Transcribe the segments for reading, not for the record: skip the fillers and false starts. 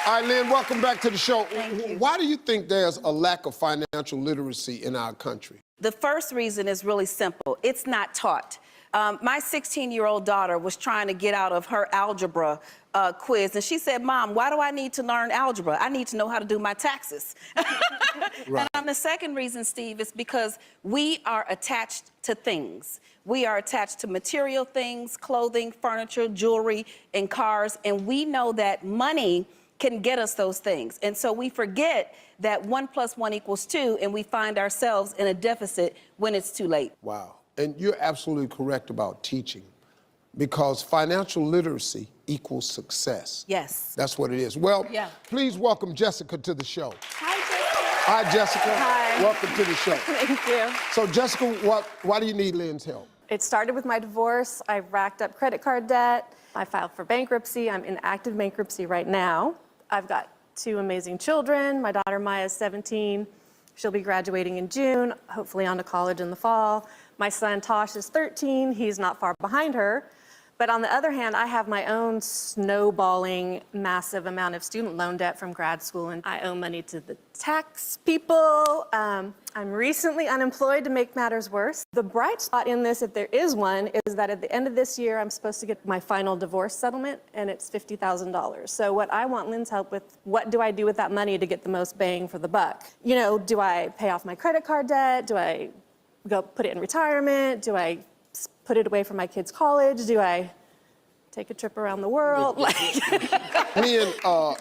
All right, Lynn, welcome back to the show. Thank you. Why do you think there's a lack of financial literacy in our country? The first reason is really simple. It's not taught. My 16-year-old daughter was trying to get out of her algebra quiz, and she said, Mom, why do I need to learn algebra? I need to know how to do my taxes. Right. And the second reason, Steve, is because we are attached to things. We are attached to material things, clothing, furniture, jewelry, and cars, and we know that money can get us those things. And so we forget that 1 + 1 = 2, and we find ourselves in a deficit when it's too late. Wow. And you're absolutely correct about teaching, because financial literacy equals success. Yes. That's what it is. Well, Yeah. please welcome Jessica to the show. Hi, Jessica. Hi, Jessica. Hi. Welcome to the show. Thank you. So, Jessica, why do you need Lynn's help? It started with my divorce. I racked up credit card debt. I filed for bankruptcy. I'm in active bankruptcy right now. I've got 2 amazing children. My daughter Maya is 17. She'll be graduating in June, hopefully on to college in the fall. My son Tosh is 13. He's not far behind her. But on the other hand, I have my own snowballing massive amount of student loan debt from grad school, and I owe money to the tax people. I'm recently unemployed to make matters worse. The bright spot in this, if there is one, is that at the end of this year, I'm supposed to get my final divorce settlement, and it's $50,000. So what I want Lynn's help with, what do I do with that money to get the most bang for the buck? You know, do I pay off my credit card debt? Do I go put it in retirement? Do I put it away for my kids' college? Do I take a trip around the world? Me and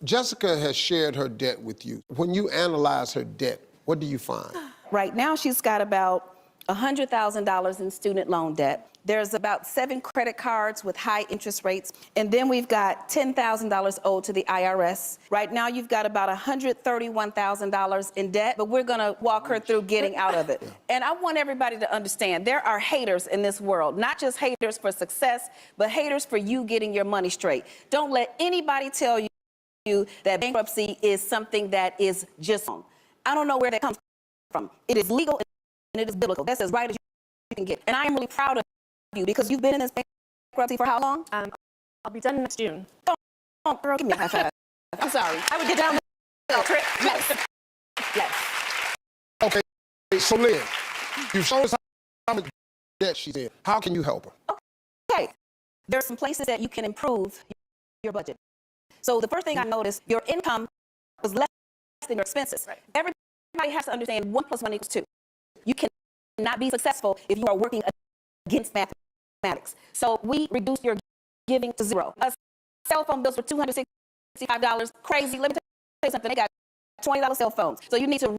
Jessica has shared her debt with you. When you analyze her debt, what do you find? Right now, she's got about $100,000 in student loan debt. There's about 7 credit cards with high interest rates. And then we've got $10,000 owed to the IRS. Right now, you've got about $131,000 in debt, but we're gonna walk her through getting out of it. And I want everybody to understand, there are haters in this world, not just haters for success, but haters for you getting your money straight. Don't let anybody tell you that bankruptcy is something that is just wrong. I don't know where that comes from. It is legal and it is biblical. That's as right as you can get. And I am really proud of you, because you've been in this bankruptcy for how long? I'll be done next June. Oh, girl, give me a high five. I'm sorry. I would get down the trip. Yes. Yes. Okay, so Lynn, you've shown us how much debt she's in. How can you help her? Okay. There are some places that you can improve your budget. So the first thing I noticed, your income was less than your expenses. Right. Everybody has to understand 1 + 1 = 2. You cannot be successful if you are working against mathematics. So we reduced your giving to 0. Cell phone bills were $265. Crazy. Let me tell you something. They got $20 cell phones. So you need to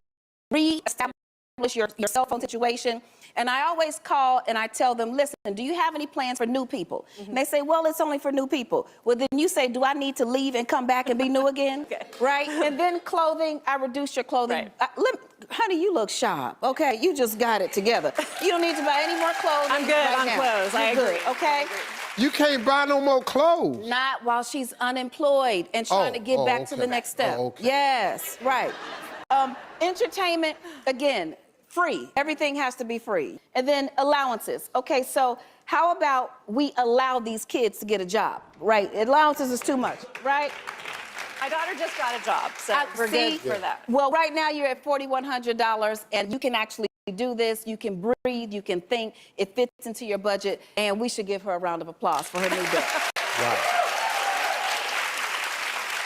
reestablish your cell phone situation. And I always call and I tell them, listen, do you have any plans for new people? And they say, well, it's only for new people. Well, then you say, do I need to leave and come back and be new again? Okay. Right? And then clothing, I reduced your clothing. Right. Honey, you look sharp, okay? You just got it together. You don't need to buy any more clothes. I'm good on clothes. I agree. Okay? You can't buy no more clothes. Not while she's unemployed and trying to get back to the next step. Oh, okay. Yes, right. Entertainment, again, free. Everything has to be free. And then allowances. Okay, so how about we allow these kids to get a job, right? Allowances is too much, right? My daughter just got a job, so we're good for that. Well, right now you're at $4,100, and you can actually do this. You can breathe. You can think. It fits into your budget, and we should give her a round of applause for her new debt. Right.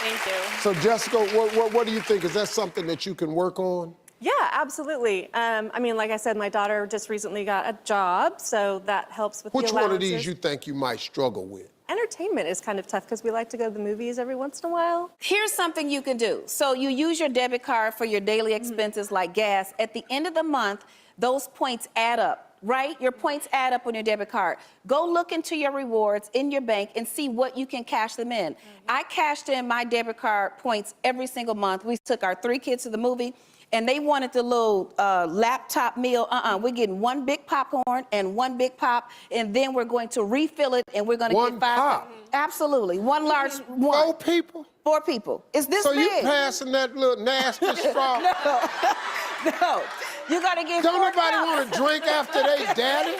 Thank you. So, Jessica, what do you think? Is that something that you can work on? Yeah, absolutely. I mean, like I said, my daughter just recently got a job, so that helps with the Which allowances. one of these you think you might struggle with? Entertainment is kind of tough because we like to go to the movies every once in a while. Here's something you can do. So you use your debit card for your daily expenses like gas. At the end of the month, those points add up, right? Your points add up on your debit card. Go look into your rewards in your bank and see what you can cash them in. I cashed in my debit card points every single month. We took our 3 kids to the movie, and they wanted the little laptop meal. We're getting 1 big popcorn and 1 big pop, and then we're going to refill it, and we're going to get 5. Pop? Absolutely. 1 large one. 4 people? 4 people. It's this So big. you passing that little nasty straw? No. You got to get Don't 4 nobody cups. want to drink after they daddy?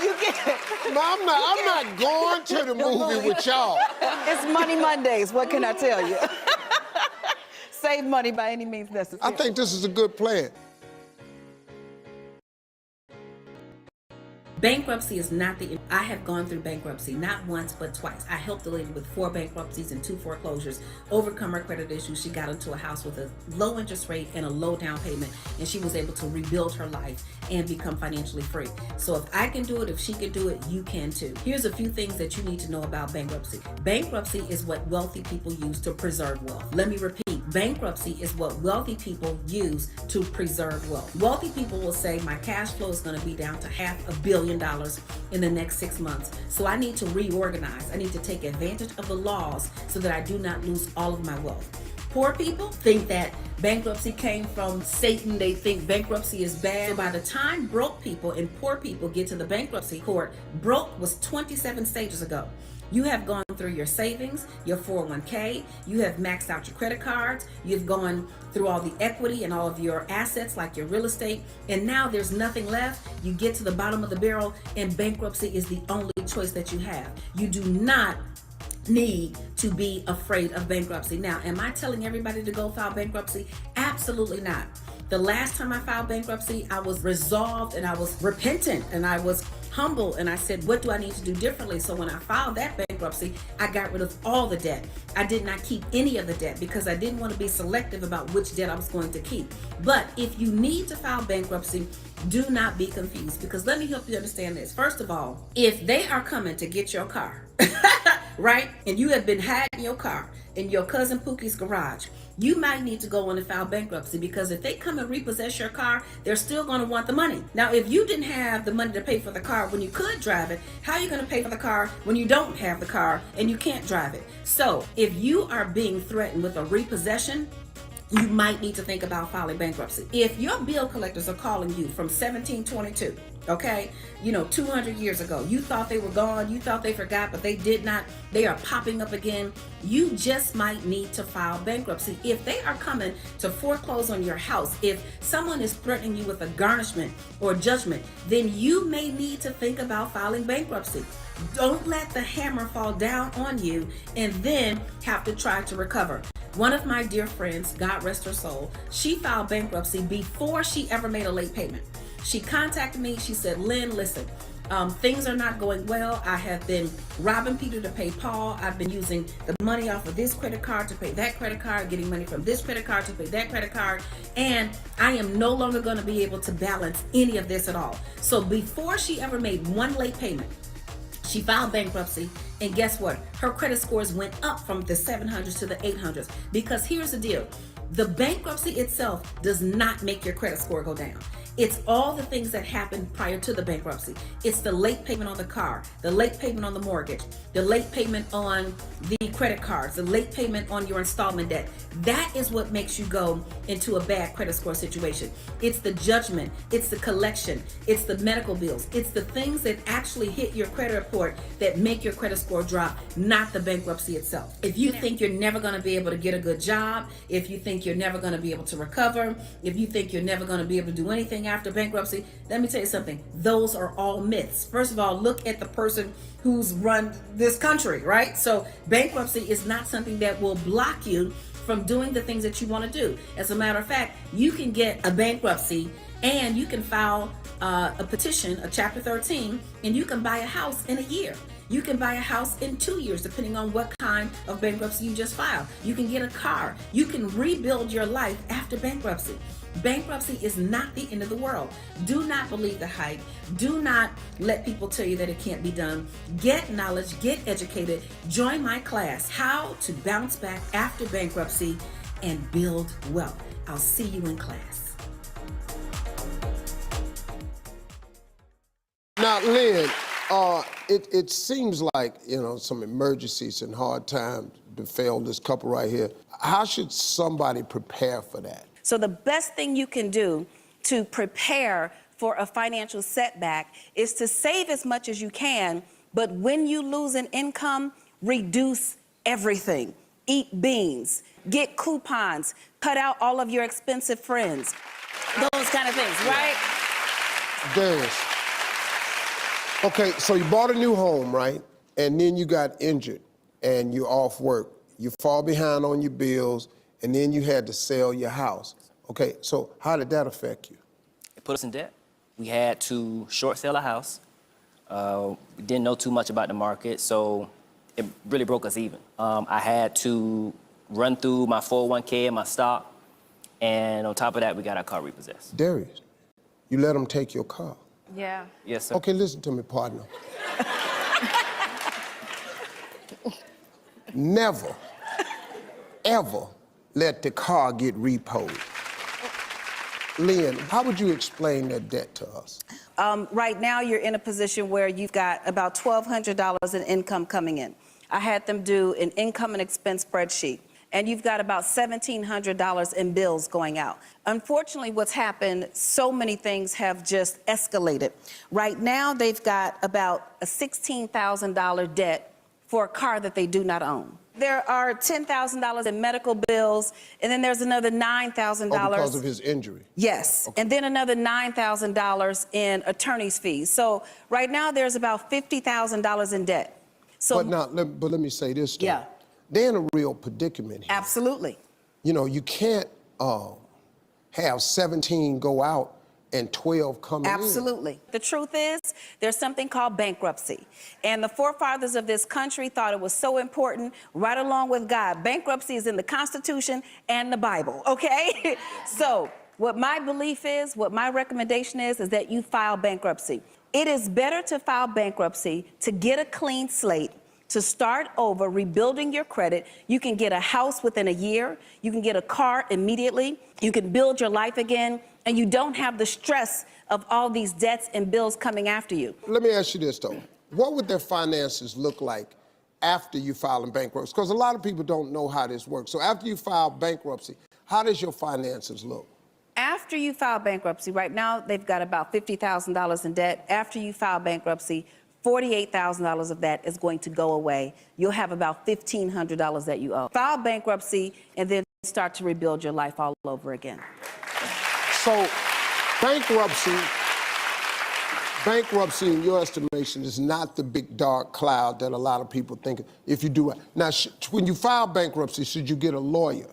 You get it. No, I'm not going to the movie with y'all. It's Money Mondays. What can I tell you? Save money by any means necessary. I think this is a good plan. Bankruptcy is not the end. I have gone through bankruptcy, not once, but twice. I helped a lady with 4 bankruptcies and 2 foreclosures overcome her credit issues. She got into a house with a low interest rate and a low down payment, and she was able to rebuild her life and become financially free. So if I can do it, if she can do it, you can too. Here's a few things that you need to know about bankruptcy. Bankruptcy is what wealthy people use to preserve wealth. Let me repeat. Bankruptcy is what wealthy people use to preserve wealth. Wealthy people will say, my cash flow is going to be down to $500 million in the next 6 months. So I need to reorganize. I need to take advantage of the laws so that I do not lose all of my wealth. Poor people think that bankruptcy came from Satan. They think bankruptcy is bad. So by the time broke people and poor people get to the bankruptcy court, broke was 27 stages ago. You have gone through your savings, your 401k, you have maxed out your credit cards, you've gone through all the equity and all of your assets like your real estate, and now there's nothing left. You get to the bottom of the barrel and bankruptcy is the only choice that you have. You do not need to be afraid of bankruptcy. Now, am I telling everybody to go file bankruptcy? Absolutely not. The last time I filed bankruptcy, I was resolved and I was repentant and I was humble and I said, what do I need to do differently? So when I filed that bankruptcy, I got rid of all the debt. I did not keep any of the debt because I didn't want to be selective about which debt I was going to keep. But if you need to file bankruptcy, do not be confused, because let me help you understand this. First of all, if they are coming to get your car, right, and you have been hiding your car in your cousin Pookie's garage, you might need to go on and file bankruptcy, because if they come and repossess your car, they're still going to want the money. Now, if you didn't have the money to pay for the car when you could drive it, how are you going to pay for the car when you don't have the car and you can't drive it? So if you are being threatened with a repossession, you might need to think about filing bankruptcy. If your bill collectors are calling you from 1722, okay, 200 years ago, you thought they were gone, you thought they forgot, but they did not, they are popping up again, you just might need to file bankruptcy. If they are coming to foreclose on your house, if someone is threatening you with a garnishment or judgment, then you may need to think about filing bankruptcy. Don't let the hammer fall down on you and then have to try to recover. One of my dear friends, God rest her soul, she filed bankruptcy before she ever made a late payment. She contacted me. She said, Lynn, listen, things are not going well. I have been robbing Peter to pay Paul. I've been using the money off of this credit card to pay that credit card, getting money from this credit card to pay that credit card, and I am no longer going to be able to balance any of this at all. So before she ever made one late payment, she filed bankruptcy, and guess what? Her credit scores went up from the 700s to the 800s. Because here's the deal. The bankruptcy itself does not make your credit score go down. It's all the things that happened prior to the bankruptcy. It's the late payment on the car, the late payment on the mortgage, the late payment on the credit cards, the late payment on your installment debt. That is what makes you go into a bad credit score situation. It's the judgment, it's the collection, it's the medical bills, it's the things that actually hit your credit report that make your credit score drop, not the bankruptcy itself. If you think you're never going to be able to get a good job, if you think you're never going to be able to recover, if you think you're never going to be able to do anything after bankruptcy, let me tell you something. Those are all myths. First of all, look at the person who's run this country, right? So bankruptcy is not something that will block you from doing the things that you want to do. As a matter of fact, you can get a bankruptcy and you can file a petition, a Chapter 13, and you can buy a house in a year. You can buy a house in 2 years, depending on what kind of bankruptcy you just filed. You can get a car. You can rebuild your life after bankruptcy. Bankruptcy is not the end of the world. Do not believe the hype. Do not let people tell you that it can't be done. Get knowledge, get educated. Join my class, How to Bounce Back After Bankruptcy and Build Wealth. I'll see you in class. Now, Lynn, it seems like, some emergencies and hard times befell this couple right here. How should somebody prepare for that? So the best thing you can do to prepare for a financial setback is to save as much as you can, but when you lose an income, reduce everything. Eat beans, get coupons, cut out all of your expensive friends, those kind of things, right? Darius, Okay, so you bought a new home, right? And then you got injured and you're off work. You fall behind on your bills and then you had to sell your house. Okay, so how did that affect you? It put us in debt. We had to short sell a house. We didn't know too much about the market, so it really broke us even. I had to run through my 401k and my stock, and on top of that, we got our car repossessed. Darius, you let them take your car. Yeah. Yes, sir. Okay, listen to me, partner. Never, ever let the car get repoed. Lynn, how would you explain that debt to us? Right now, you're in a position where you've got about $1,200 in income coming in. I had them do an income and expense spreadsheet, and you've got about $1,700 in bills going out. Unfortunately, what's happened, so many things have just escalated. Right now, they've got about a $16,000 debt for a car that they do not own. There are $10,000 in medical bills, and then there's another $9,000. Oh, because of his injury? Yes, okay. And then another $9,000 in attorney's fees. So right now there's about $50,000 in debt. So, but let me say this, though. Yeah. They're in a real predicament here. Absolutely. You know, you can't have 17 go out and 12 come in. Absolutely. The truth is, there's something called bankruptcy. And the forefathers of this country thought it was so important, right along with God. Bankruptcy is in the Constitution and the Bible, okay? So what my belief is, what my recommendation is that you file bankruptcy. It is better to file bankruptcy to get a clean slate, to start over, rebuilding your credit. You can get a house within a year. You can get a car immediately. You can build your life again, and you don't have the stress of all these debts and bills coming after you. Let me ask you this, though. What would their finances look like after you file in bankruptcy? Because a lot of people don't know how this works. So after you file bankruptcy, how does your finances look? After you file bankruptcy, right now they've got about $50,000 in debt. After you file bankruptcy, $48,000 of that is going to go away. You'll have about $1,500 that you owe. File bankruptcy and then start to rebuild your life all over again. So bankruptcy in your estimation is not the big dark cloud that a lot of people think if you do it. Now, when you file bankruptcy, should you get a lawyer?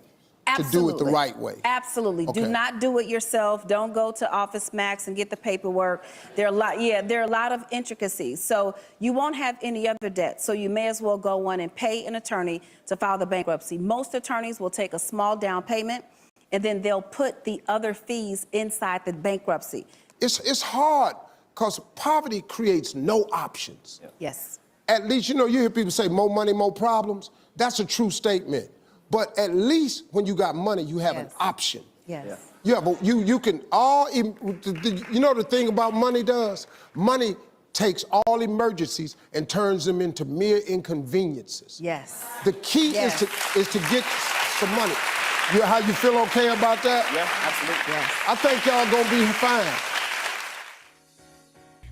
Absolutely. To do it the right way? Absolutely. Okay. Do not do it yourself. Don't go to Office Max and get the paperwork. There are a lot of intricacies. So you won't have any other debt. So you may as well go on and pay an attorney to file the bankruptcy. Most attorneys will take a small down payment, and then they'll put the other fees inside the bankruptcy. It's hard because poverty creates no options. Yeah. Yes. At least, you hear people say more money, more problems. That's a true statement. But at least when you got money, you have an option. Yes. Yeah, but you can the thing about money does? Money takes all emergencies and turns them into mere inconveniences. Yes. The key is to get some money. How you feel okay about that? Yeah, absolutely. Yes. I think y'all gonna be fine.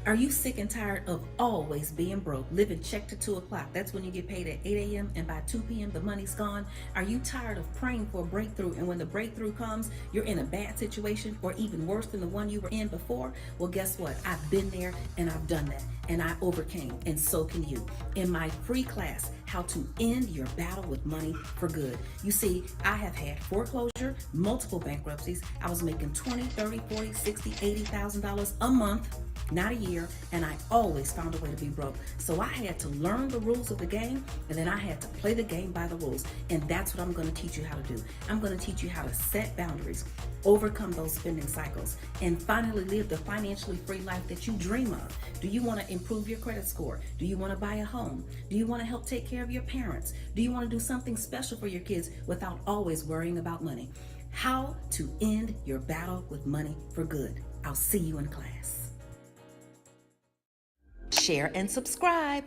Are you sick and tired of always being broke, living check to 2 o'clock? That's when you get paid at 8 a.m. and by 2 p.m. the money's gone. Are you tired of praying for a breakthrough, and when the breakthrough comes, you're in a bad situation or even worse than the one you were in before? Well, guess what? I've been there and I've done that, and I overcame, and so can you. In my free class, How to End Your Battle with Money for Good. You see, I have had foreclosure, multiple bankruptcies. I was making $20, $30, $40, $60, $80,000 a month, not a year, and I always found a way to be broke. So I had to learn the rules of the game, and then I had to play the game by the rules. And that's what I'm going to teach you how to do. I'm going to teach you how to set boundaries, overcome those spending cycles, and finally live the financially free life that you dream of. Do you want to improve your credit score? Do you want to buy a home? Do you want to help take care of your parents? Do you want to do something special for your kids without always worrying about money? How to End Your Battle with Money for Good. I'll see you in class. Share and subscribe.